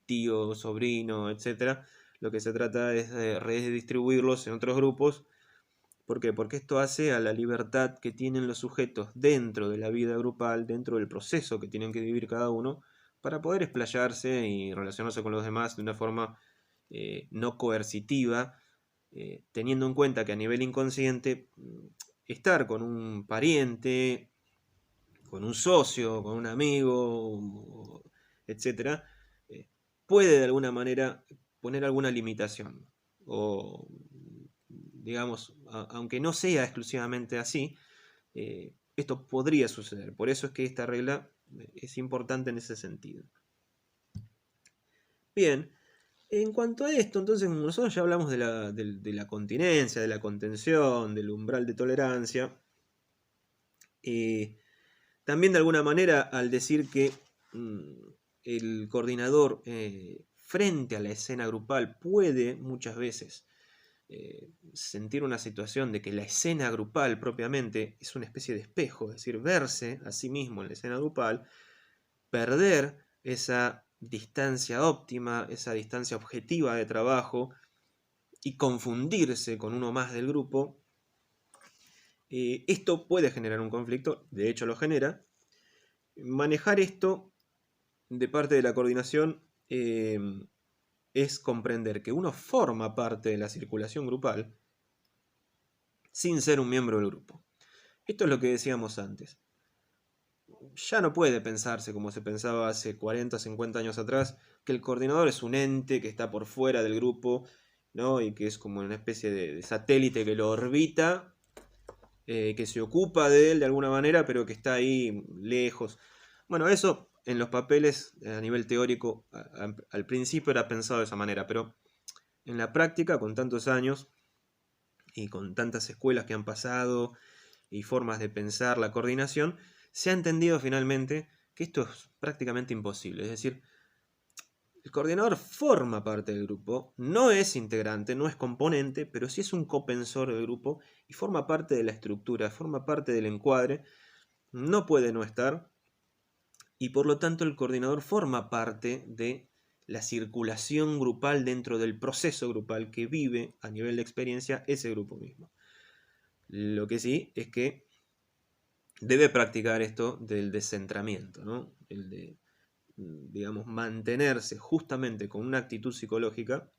tío, sobrino, etc. Lo que se trata es de redistribuirlos en otros grupos. ¿Por qué? Porque esto hace a la libertad que tienen los sujetos dentro de la vida grupal, dentro del proceso que tienen que vivir cada uno, para poder explayarse y relacionarse con los demás de una forma no coercitiva, teniendo en cuenta que a nivel inconsciente estar con un pariente, con un socio, con un amigo, etc., puede de alguna manera poner alguna limitación. O, digamos, aunque no sea exclusivamente así, esto podría suceder. Por eso es que esta regla es importante en ese sentido. Bien, en cuanto a esto, entonces nosotros ya hablamos de la continencia, de la contención, del umbral de tolerancia. También de alguna manera al decir que el coordinador frente a la escena grupal puede muchas veces sentir una situación de que la escena grupal propiamente es una especie de espejo, es decir, verse a sí mismo en la escena grupal, perder esa distancia óptima, esa distancia objetiva de trabajo y confundirse con uno más del grupo, esto puede generar un conflicto, de hecho lo genera. Manejar esto de parte de la coordinación es comprender que uno forma parte de la circulación grupal sin ser un miembro del grupo. Esto es lo que decíamos antes. Ya no puede pensarse como se pensaba hace 40, 50 años atrás, que el coordinador es un ente que está por fuera del grupo, ¿no? Y que es como una especie de satélite que lo orbita, que se ocupa de él de alguna manera, pero que está ahí lejos. Bueno, eso en los papeles a nivel teórico al principio era pensado de esa manera, pero en la práctica, con tantos años y con tantas escuelas que han pasado y formas de pensar la coordinación, se ha entendido finalmente que esto es prácticamente imposible. Es decir, el coordinador forma parte del grupo, no es integrante, no es componente, pero sí es un copensor del grupo y forma parte de la estructura, forma parte del encuadre, no puede no estar, y por lo tanto el coordinador forma parte de la circulación grupal dentro del proceso grupal que vive a nivel de experiencia ese grupo mismo. Lo que sí es que debe practicar esto del descentramiento, ¿no? El de, digamos, mantenerse justamente con una actitud psicológica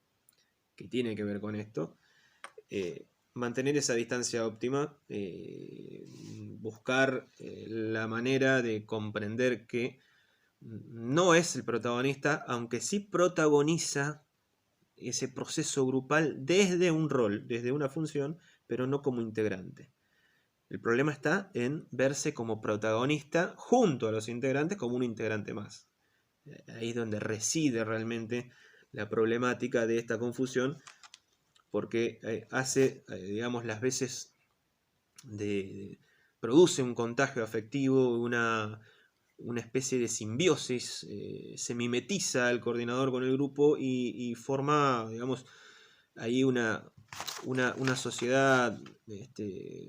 que tiene que ver con esto, mantener esa distancia óptima, buscar la manera de comprender que no es el protagonista, aunque sí protagoniza ese proceso grupal desde un rol, desde una función, pero no como integrante. El problema está en verse como protagonista junto a los integrantes como un integrante más. Ahí es donde reside realmente la problemática de esta confusión, porque hace, digamos, las veces produce un contagio afectivo, una especie de simbiosis, se mimetiza el coordinador con el grupo y forma, digamos, ahí una sociedad,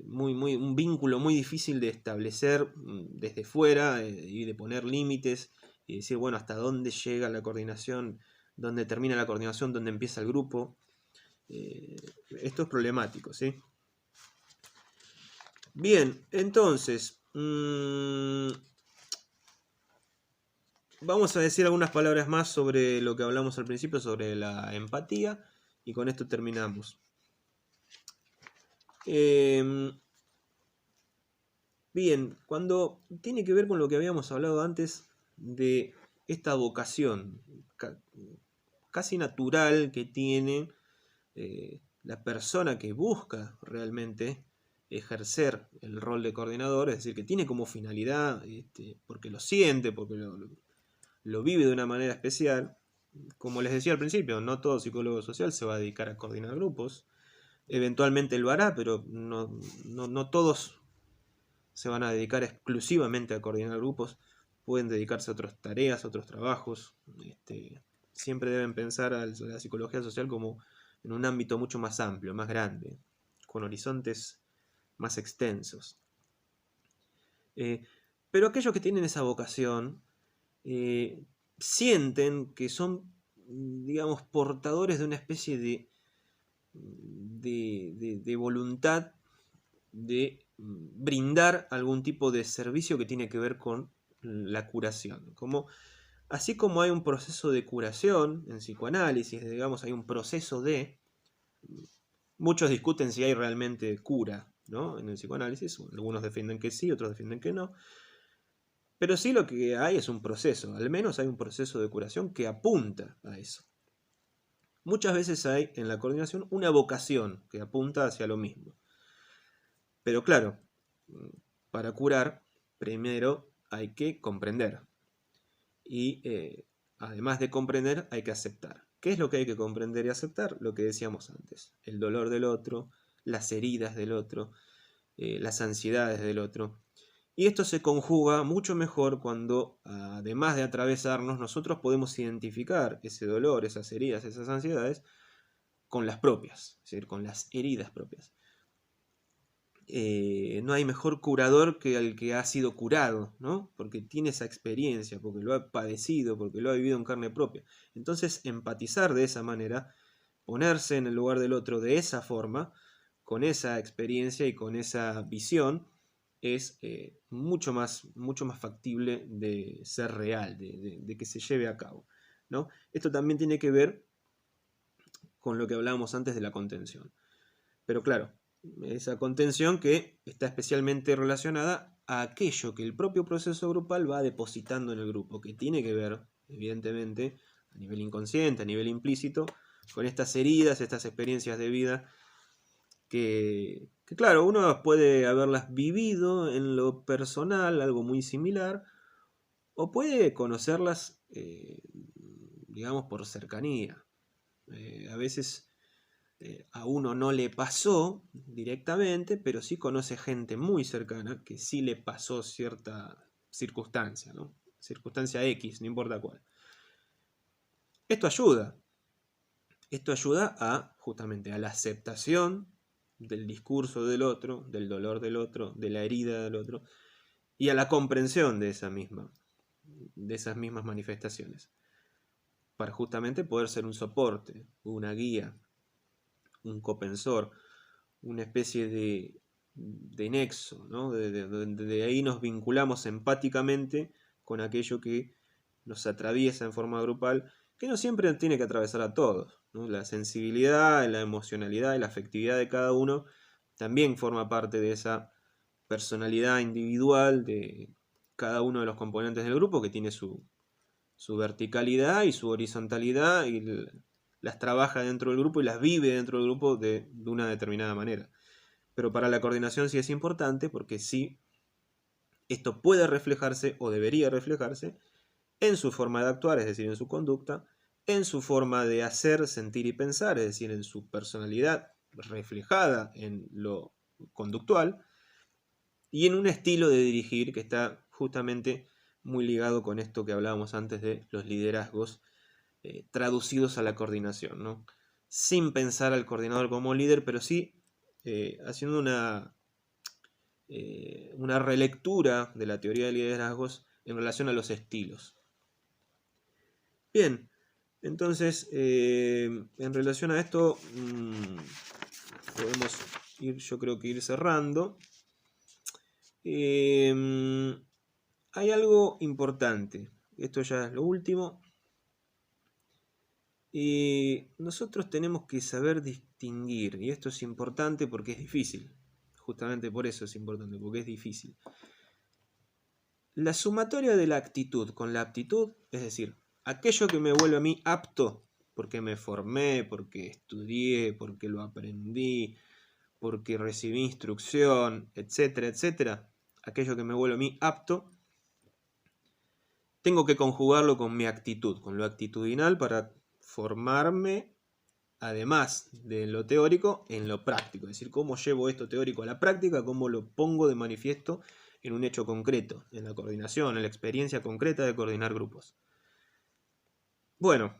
un vínculo muy difícil de establecer desde fuera y de poner límites y decir, bueno, hasta dónde llega la coordinación, dónde termina la coordinación, dónde empieza el grupo. Esto es problemático, ¿sí? Bien, entonces, vamos a decir algunas palabras más sobre lo que hablamos al principio, sobre la empatía, y con esto terminamos. Bien, cuando tiene que ver con lo que habíamos hablado antes de esta vocación casi natural que tiene la persona que busca realmente ejercer el rol de coordinador, es decir, que tiene como finalidad, porque lo siente, porque lo vive de una manera especial. Como les decía al principio, no todo psicólogo social se va a dedicar a coordinar grupos. Eventualmente lo hará, pero no todos se van a dedicar exclusivamente a coordinar grupos. Pueden dedicarse a otras tareas, a otros trabajos. Siempre deben pensar a la psicología social como en un ámbito mucho más amplio, más grande, con horizontes más extensos. Pero aquellos que tienen esa vocación sienten que son, digamos, portadores de una especie de voluntad de brindar algún tipo de servicio que tiene que ver con la curación. Así como hay un proceso de curación en psicoanálisis, digamos, hay un proceso de... Muchos discuten si hay realmente cura, ¿no? En el psicoanálisis, algunos defienden que sí, otros defienden que no. Pero sí lo que hay es un proceso, al menos hay un proceso de curación que apunta a eso. Muchas veces hay en la coordinación una vocación que apunta hacia lo mismo. Pero claro, para curar, primero hay que comprender. Y además de comprender, hay que aceptar. ¿Qué es lo que hay que comprender y aceptar? Lo que decíamos antes. El dolor del otro, las heridas del otro, las ansiedades del otro. Y esto se conjuga mucho mejor cuando, además de atravesarnos, nosotros podemos identificar ese dolor, esas heridas, esas ansiedades, con las propias, es decir, con las heridas propias. No hay mejor curador que el que ha sido curado, ¿no? Porque tiene esa experiencia, porque lo ha padecido, porque lo ha vivido en carne propia. Entonces, empatizar de esa manera, ponerse en el lugar del otro de esa forma, con esa experiencia y con esa visión, es mucho más factible de ser real, de que se lleve a cabo, ¿no? Esto también tiene que ver con lo que hablábamos antes de la contención. Pero claro, esa contención que está especialmente relacionada a aquello que el propio proceso grupal va depositando en el grupo, que tiene que ver, evidentemente, a nivel inconsciente, a nivel implícito, con estas heridas, estas experiencias de vida que claro, uno puede haberlas vivido en lo personal, algo muy similar, o puede conocerlas, digamos, por cercanía. A veces a uno no le pasó directamente, pero sí conoce gente muy cercana que sí le pasó cierta circunstancia, ¿no? Circunstancia X, no importa cuál. Esto ayuda. Esto ayuda justamente a la aceptación del discurso del otro, del dolor del otro, de la herida del otro, y a la comprensión de esas mismas manifestaciones, para justamente poder ser un soporte, una guía, un copensor, una especie de nexo, ¿no? De ahí nos vinculamos empáticamente con aquello que nos atraviesa en forma grupal, que no siempre tiene que atravesar a todos, ¿no? La sensibilidad, la emocionalidad y la afectividad de cada uno también forma parte de esa personalidad individual de cada uno de los componentes del grupo, que tiene su verticalidad y su horizontalidad, y las trabaja dentro del grupo y las vive dentro del grupo de una determinada manera. Pero para la coordinación sí es importante, porque sí, esto puede reflejarse o debería reflejarse en su forma de actuar, es decir, en su conducta, en su forma de hacer, sentir y pensar, es decir, en su personalidad reflejada en lo conductual, y en un estilo de dirigir que está justamente muy ligado con esto que hablábamos antes de los liderazgos traducidos a la coordinación, ¿no? Sin pensar al coordinador como líder, pero sí haciendo una relectura de la teoría de liderazgos en relación a los estilos. Bien, entonces en relación a esto podemos yo creo que ir cerrando. Hay algo importante, esto ya es lo último. Nosotros tenemos que saber distinguir, y esto es importante porque es difícil, justamente por eso es importante, porque es difícil. La sumatoria de la actitud con la aptitud, es decir, aquello que me vuelve a mí apto, porque me formé, porque estudié, porque lo aprendí, porque recibí instrucción, etcétera, etcétera, aquello que me vuelve a mí apto, tengo que conjugarlo con mi actitud, con lo actitudinal, para formarme, además de lo teórico, en lo práctico. Es decir, cómo llevo esto teórico a la práctica, cómo lo pongo de manifiesto en un hecho concreto, en la coordinación, en la experiencia concreta de coordinar grupos. Bueno,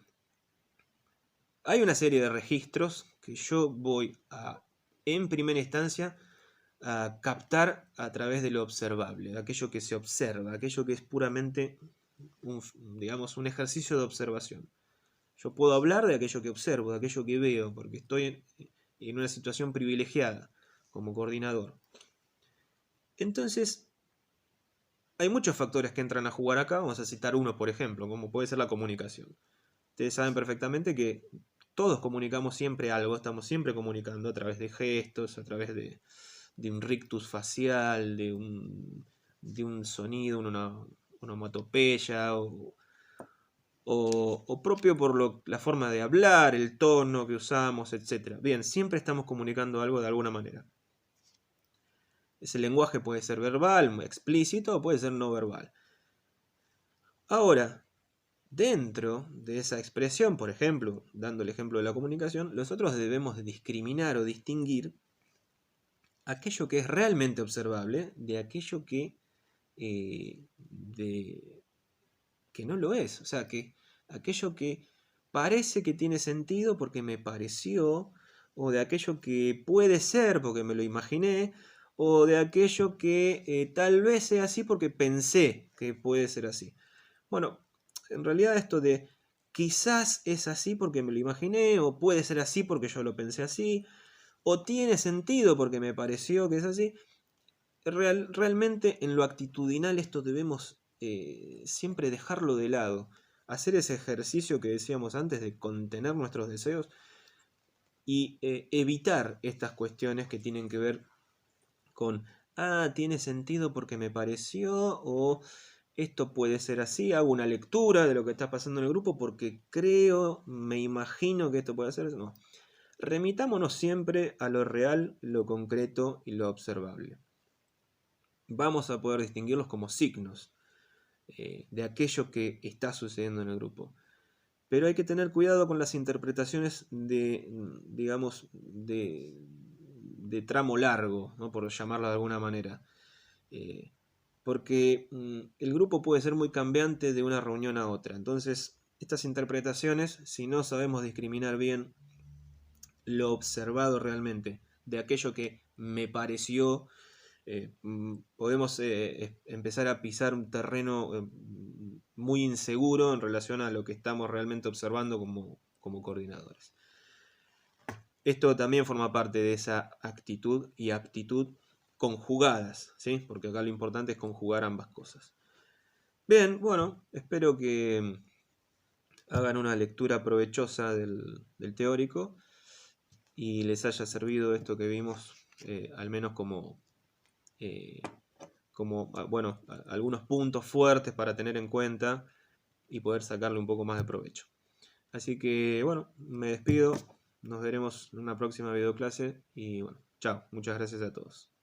hay una serie de registros que yo voy en primera instancia, a captar a través de lo observable, de aquello que se observa, aquello que es puramente digamos, un ejercicio de observación. Yo puedo hablar de aquello que observo, de aquello que veo, porque estoy en una situación privilegiada como coordinador. Entonces, hay muchos factores que entran a jugar acá. Vamos a citar uno, por ejemplo, como puede ser la comunicación. Ustedes saben perfectamente que todos comunicamos siempre algo, estamos siempre comunicando a través de gestos, a través de un rictus facial, de un sonido, una onomatopeya, o propio por la forma de hablar, el tono que usamos, etc. Bien, siempre estamos comunicando algo de alguna manera. Ese lenguaje puede ser verbal, explícito, o puede ser no verbal. Ahora, dentro de esa expresión, por ejemplo, dando el ejemplo de la comunicación, nosotros debemos discriminar o distinguir aquello que es realmente observable de aquello que no lo es. O sea, que aquello que parece que tiene sentido porque me pareció, o de aquello que puede ser porque me lo imaginé, o de aquello que tal vez sea así porque pensé que puede ser así. Bueno, en realidad esto de quizás es así porque me lo imaginé, o puede ser así porque yo lo pensé así, o tiene sentido porque me pareció que es así, realmente en lo actitudinal esto debemos siempre dejarlo de lado, hacer ese ejercicio que decíamos antes de contener nuestros deseos y evitar estas cuestiones que tienen que ver con, tiene sentido porque me pareció, o esto puede ser así, hago una lectura de lo que está pasando en el grupo porque creo, me imagino que esto puede ser. No, remitámonos siempre a lo real, lo concreto y lo observable. Vamos a poder distinguirlos como signos de aquello que está sucediendo en el grupo. Pero hay que tener cuidado con las interpretaciones de, digamos, de tramo largo, ¿no? Por llamarlo de alguna manera. Porque el grupo puede ser muy cambiante de una reunión a otra. Entonces, estas interpretaciones, si no sabemos discriminar bien lo observado realmente de aquello que me pareció, podemos empezar a pisar un terreno muy inseguro en relación a lo que estamos realmente observando como coordinadores. Esto también forma parte de esa actitud y aptitud conjugadas, ¿sí? Porque acá lo importante es conjugar ambas cosas. Bien, bueno, espero que hagan una lectura provechosa del teórico y les haya servido esto que vimos, al menos como bueno, algunos puntos fuertes para tener en cuenta y poder sacarle un poco más de provecho. Así que bueno, me despido, nos veremos en una próxima videoclase y bueno, chao, muchas gracias a todos.